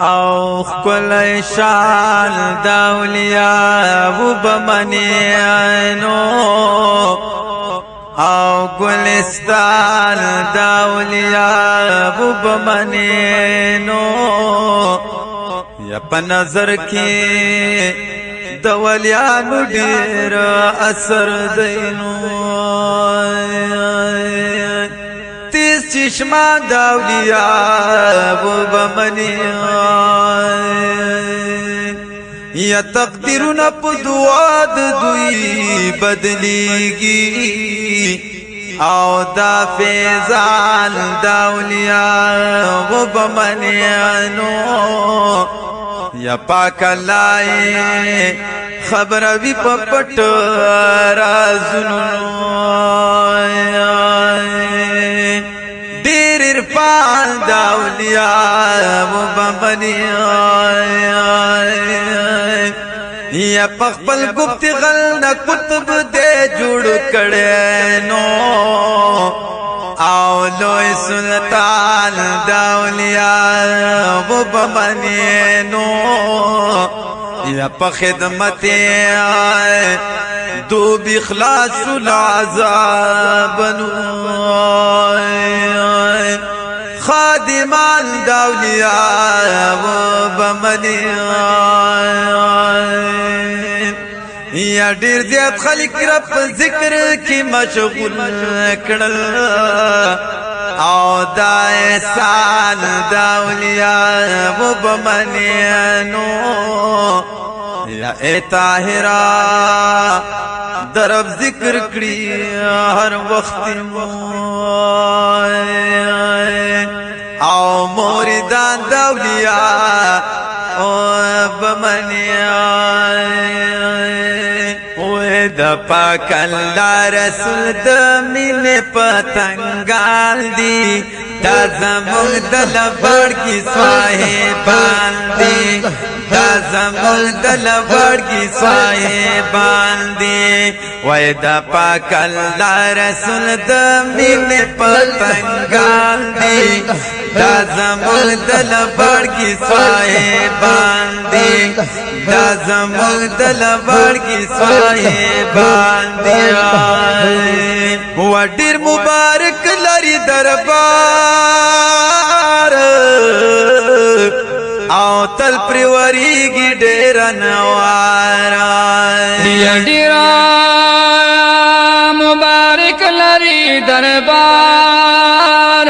او خکل شان داولیاء و بمنینو او گلستان داولیاء و بمنینو یا پا نظر کی دولیانو دیر اثر دینو تیز چشمہ داولیاء و بمنین یا تقدیرنا پا دعا دوی بدلیگی او دا فیضان داولیاء و بمنینو یا پاک اللہ خبر بھی پپٹ رازنو دیر عرفان داولیاء و بمنین یا پخپل گفت غلنا کتب دے جوڑ کڑے نو اولوی سلطان داولیاء و بمنینو یا پا خدمت دو بخلاص العذابنو خادمان داولیاء و بمنین یا دیر زیاد خلق رب ذکر کی مشغول کڑل او دا احسان داولیاء و بمنینو یا اے طاہرہ درب ذکر کری ہر وقت او موردان داولیاء و بمنین اوے دا پاک اللہ رسول دا مین پتنگال دی دا زمون دل بڑ کی صاحبان دی دا زمون دل بڑ کی صاحبان دی وے دا پاک اللہ رسول دا مین پتنگال دی دا زمون دل بڑ کی صاحبان دی دا زمون دل بڑ کی صاحبان دی و ډیر مبارک لري دربار او تل پریوریږي ډیر نوارا ډیر مبارک لري دربار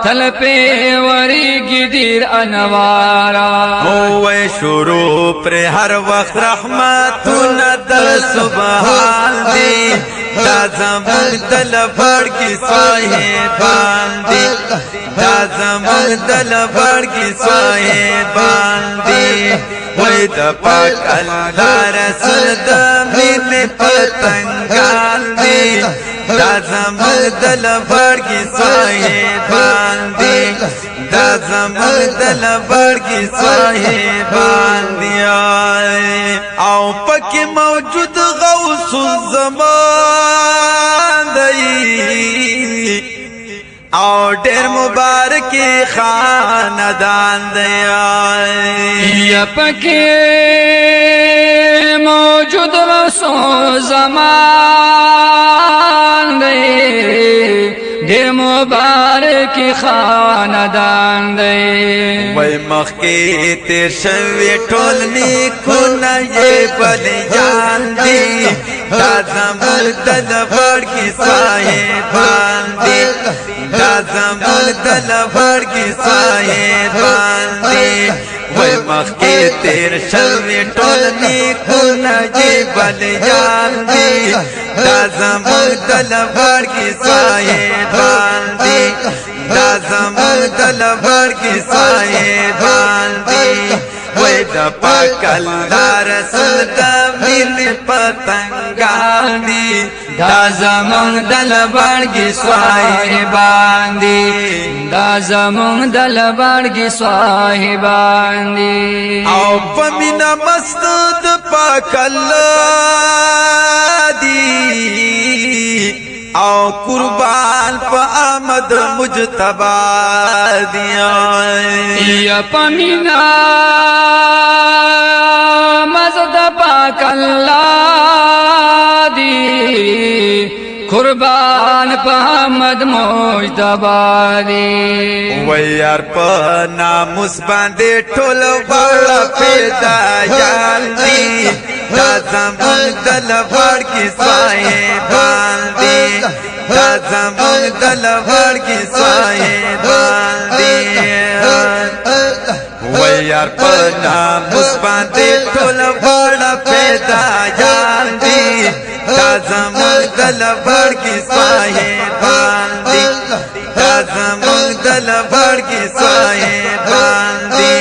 تل پریوریږي ډیر انوارا او شروع پر هر وخت رحمتونه د سبحان دی دا زمان دل بڑ کی صاحبان دی دا زمان دل بڑ کی صاحبان دی وی دا پاک اللہ رسول دا مین پتنگان دی دا زمان دل بڑ کی صاحبان دی دا زمان دل بڑ کی صاحبان دی او پکی موجود غوث الزمان دی او ډیر مبارکی خاندان دی یا پکی موجود رسول زمان دی ډیر مبارکی خاندان دی وی مخی تیر شوی ټول نیکونه یې بلیان دی دا زمون دل بڑ کی صاحبان دی دا زمون دل بڑ کی صاحبان دی وی مخی تیر شوی ټول نیکونه یې بلیان دی دا زمون دل بڑ کی صاحبان دی دا زمون دل بڑ کی صاحبان دی وی دا پاک اللہ رسول دا مین پتنگان دی دا زمون دل بڑ کی صاحبان دی دا زمون دل بڑ کی صاحبان دی او پمینا مستد پاک اللہ دی او قربان پا آمد مجتبا دیا یا پمینا مزد پاک اللہ دی قربان پا آمد مجتبا دی ویار پا ناموس باندے ٹھول بڑا پیدا یال دی دا زمان دل بڑ کی سوائے باندی دا زمان دل بڑ کی سوائے باندی ویار پا ناموس باندے ٹھول بڑا پیدا یال دی دا زمان دل بڑ کی سوائے باندی دا زمان دل بڑ کی سوائے باندی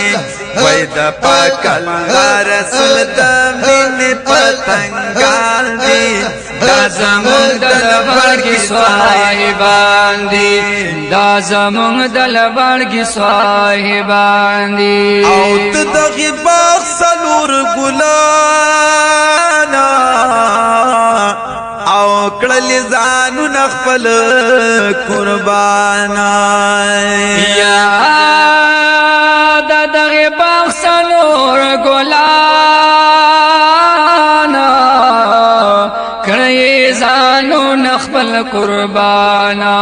وی دا پاک اللہ رسول دا مین پتنگال دی دا زمان دل بڑ کی صاحبان دی دا زمان دل بڑ کی صاحبان دی او تدغی باغ سلور گلانا او کڑلی زانو نخپل قربانا یا دا دغی باغ سلور گلانا کڑی زانو نخپل قربانا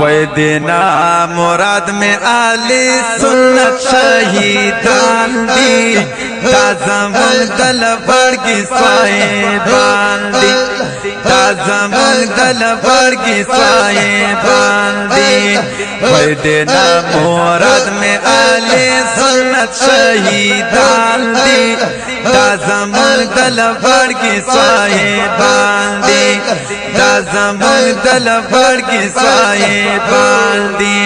وی دینا مراد میں آلی سنت شہیدان دی دا زمان دل بڑ کی صاحبان دی دا زمان دل بڑ کی صاحبان دی وی دینا مراد میں آلی سنت شہیدان دی دا زمان دل بڑ کی صاحبان دی دا زمان دل بڑ کی صاحبان دی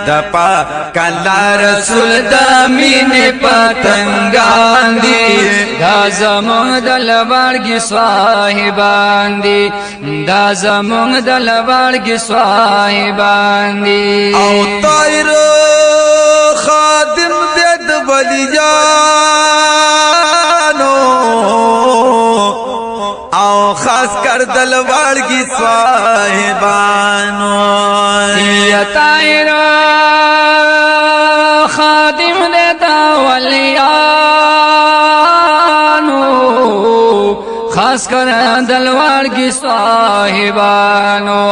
دا پاک اللہ رسول دا مین پتنگان دی دا زمان دل بڑ کی صاحبان دی دا زمان دل بڑ کی صاحبان دی او طائر خادم دید ولیانو او خاص کر دلوار کی صاحبانو یا طائر خادم دیتا ولیانو خاص کر دلوار کی صاحبانو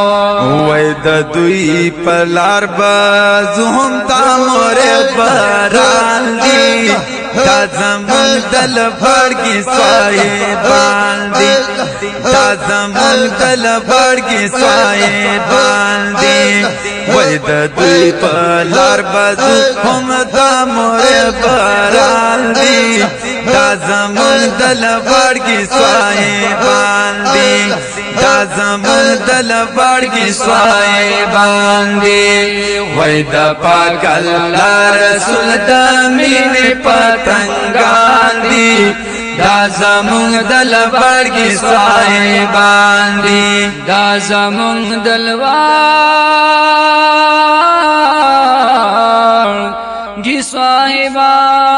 وی دا دوی پلار بازو ہم تامور بران دی دا زمان دل بڑ کی صاحبان دی دا زمان دل بڑ کی صاحبان دی وی دا دوی پلار بازو ہم تامور بران دی دا زمان دل بڑ کی صاحبان دی دا زمان دل بڑ کی صاحبان دی وی دا پاک اللہ رسول دا مین پتنگان دی دا زمان دل بڑ کی صاحبان دی دا زمان دلوار کی صاحبان